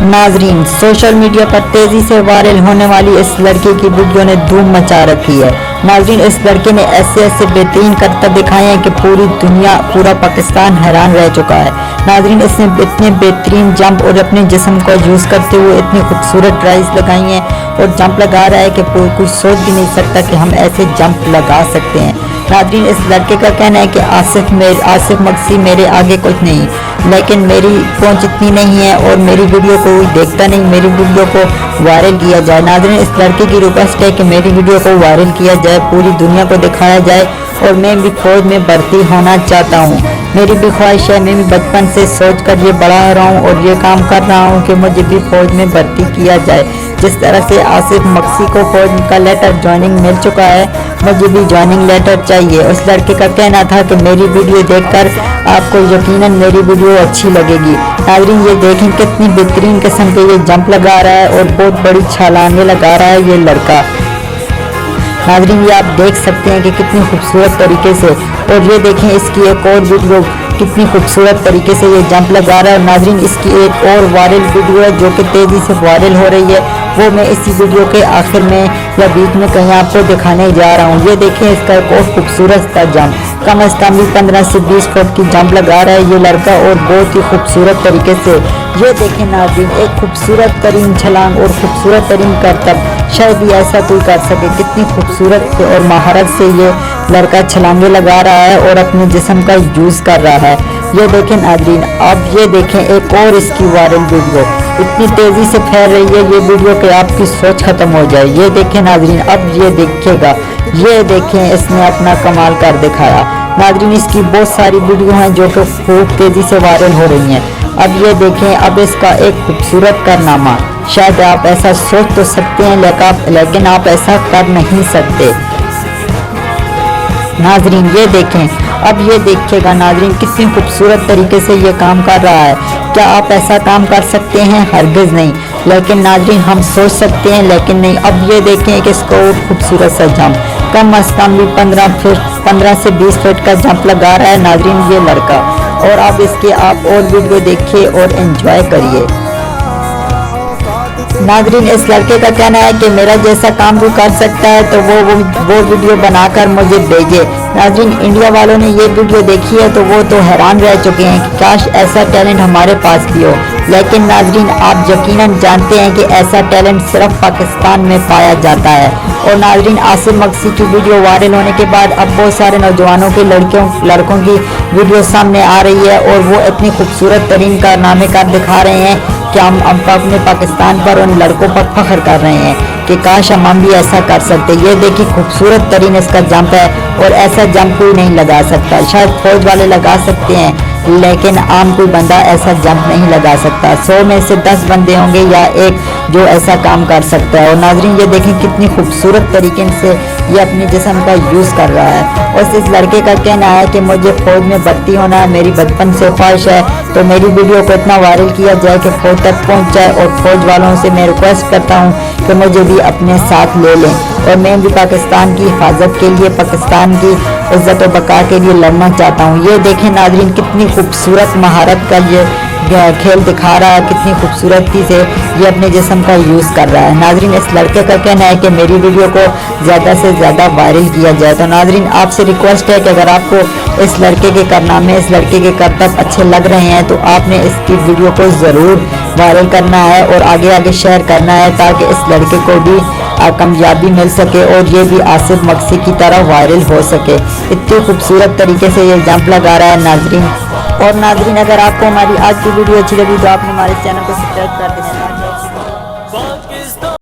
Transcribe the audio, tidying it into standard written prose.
नाजरीन, social media पर तेजी से वायरल होने वाली इस लड़के की वीडियो ने धूम मचा रखी है। नाजरीन, इस लड़के ने ऐसे बेहतरीन करतब दिखाए हैं कि पूरी दुनिया, पूरा पाकिस्तान हैरान रह चुका है। नाजरीन, इसने इतने बेहतरीन जंप और अपने जिस्म को यूज़ करते हुए इतनी खूबसूरत ट्राइज लगाई हैं और जंप लगा रहा है कि कोई सोच भी नहीं सकता कि हम ऐसे जंप लगा सकते हैं। नाजरीन, इस लड़के का कहना है कि आसिफ मक्सी मेरे आगे कुछ नहीं, लेकिन मेरी पहुंच इतनी नहीं है और मेरी वीडियो को कोई देखता नहीं, मेरी वीडियो को वायरल किया जाए। नाजरीन, इस लड़के की रिक्वेस्ट है कि मेरी वीडियो को वायरल किया जाए, पूरी दुनिया को दिखाया जाए और मैं भी फौज में भर्ती होना चाहता हूँ। मेरी भी ख्वाहिश है, मैं भी बचपन से सोच कर ये बड़ा हो रहा हूँ और ये काम कर रहा हूँ कि मुझे भी फौज में भर्ती किया जाए। जिस तरह से आसिफ मक्सी को फौज का लेटर ज्वाइनिंग मिल चुका है, मुझे भी ज्वाइनिंग लेटर चाहिए। उस लड़के का कहना था कि मेरी वीडियो देखकर आपको यकीनन मेरी वीडियो अच्छी लगेगी। नाज़रीन, ये देखें कितनी बेहतरीन किस्म के ये जंप लगा रहा है और बहुत बड़ी छलांगे लगा रहा है ये लड़का। नाज़रीन, ये आप देख सकते हैं कि कितनी खूबसूरत तरीके से, और ये देखें इसकी एक और वीडियो कितनी खूबसूरत तरीके से ये जंप लगा रहा है। नाज़रीन, इसकी एक और वायरल वीडियो है जो कि तेज़ी से वायरल हो रही है, वो मैं इसी वीडियो के आखिर में या बीच में कहीं आपको दिखाने जा रहा हूँ। ये देखें इसका एक और खूबसूरत सा जंप, कम अज़ कम भी 15 से 20 फुट की जंप लगा रहा है ये लड़का और बहुत ही खूबसूरत तरीके से। ये देखें नाज़रीन, एक खूबसूरत तरीन छलांग और खूबसूरत तरीन करतब, शायद ही ऐसा कोई कर सके। कितनी खूबसूरत और महारत से ये लड़का छलांगे लगा रहा है और अपने जिस्म का यूज़ कर रहा है। ये देखें नाज़रीन, अब ये देखें एक और इसकी वायरल वीडियो इतनी तेज़ी से फैल रही है ये वीडियो कि आपकी सोच ख़त्म हो जाए। ये देखें नाज़रीन, अब ये देखिएगा, ये देखें इसने अपना कमाल कर दिखाया। नाज़रीन, इसकी बहुत सारी वीडियो हैं जो कि खूब तेज़ी से वायरल हो रही हैं। अब ये देखें, अब इसका एक खूबसूरत कारनामा, शायद आप ऐसा सोच तो सकते हैं लेकिन आप ऐसा कर नहीं सकते। नाज़रीन, ये देखें, अब ये देखिएगा नाज़रीन कितनी खूबसूरत तरीके से ये काम कर रहा है। क्या आप ऐसा काम कर सकते हैं? हरगिज़ नहीं, लेकिन नाज़रीन हम सोच सकते हैं लेकिन नहीं। अब ये देखें कि इसको खूबसूरत सा जंप, कम अज़ कम भी 15 से 20 फीट का जंप लगा रहा है नाज़रीन ये लड़का। और अब इसके आप और वीडियो देखिए और एंजॉय करिए। नाज़रीन, इस लड़के का कहना है कि मेरा जैसा काम भी कर सकता है तो वो वीडियो बनाकर मुझे भेजे। नाज़रीन, इंडिया वालों ने ये वीडियो देखी है तो वो तो हैरान रह चुके हैं कि काश ऐसा टैलेंट हमारे पास भी हो। लेकिन नाज़रीन, आप यकीनन जानते हैं कि ऐसा टैलेंट सिर्फ पाकिस्तान में पाया जाता है। और नाज़रीन, आसिफ मक्सी की वीडियो वायरल होने के बाद अब बहुत सारे नौजवानों के लड़कों की वीडियो सामने आ रही है और वो इतनी खूबसूरत तरीन कारनामे कर दिखा रहे हैं कि हम अपने पाकिस्तान पर उन लड़कों पर फख्र कर रहे हैं कि काश हम भी ऐसा कर सकते। ये देखिए खूबसूरत तरीन इसका जंप है और ऐसा जंप कोई नहीं लगा सकता। शायद फौज वाले लगा सकते हैं लेकिन आम कोई बंदा ऐसा जंप नहीं लगा सकता। 100 में से 10 बंदे होंगे या एक जो ऐसा काम कर सकता है। और नाज़रीन, ये देखें कितनी खूबसूरत तरीके से ये अपने जिस्म का यूज़ कर रहा है। और इस लड़के का कहना है कि मुझे फौज में भर्ती होना है, मेरी बचपन से ख्वाहिश है, तो मेरी वीडियो को इतना वायरल किया जाए कि फौज तक पहुंच जाए। और फौज वालों से मैं रिक्वेस्ट करता हूं कि मुझे भी अपने साथ ले लें और मैं भी पाकिस्तान की हिफाजत के लिए, पाकिस्तान की इज़्ज़त और बका के लिए लड़ना चाहता हूं। ये देखें नाज़रीन, कितनी खूबसूरत महारत का ये खेल दिखा रहा है, कितनी खूबसूरती से ये अपने जिस्म का यूज़ कर रहा है। नाज़रीन, इस लड़के का कहना है कि मेरी वीडियो को ज़्यादा से ज़्यादा वायरल किया जाए। तो नाज़रीन, आपसे रिक्वेस्ट है कि अगर आपको इस लड़के के कारनामे, इस लड़के के करतब अच्छे लग रहे हैं तो आपने इसकी वीडियो को ज़रूर वायरल करना है और आगे आगे शेयर करना है ताकि इस लड़के को भी कामयाबी मिल सके और ये भी आसिफ मक्सी की तरह वायरल हो सके। इतनी खूबसूरत तरीके से ये जंप लगा रहा है नाज़रीन। और नाज़रीन, अगर आपको हमारी आज की वीडियो अच्छी लगी तो आपने हमारे चैनल को सब्सक्राइब कर देना।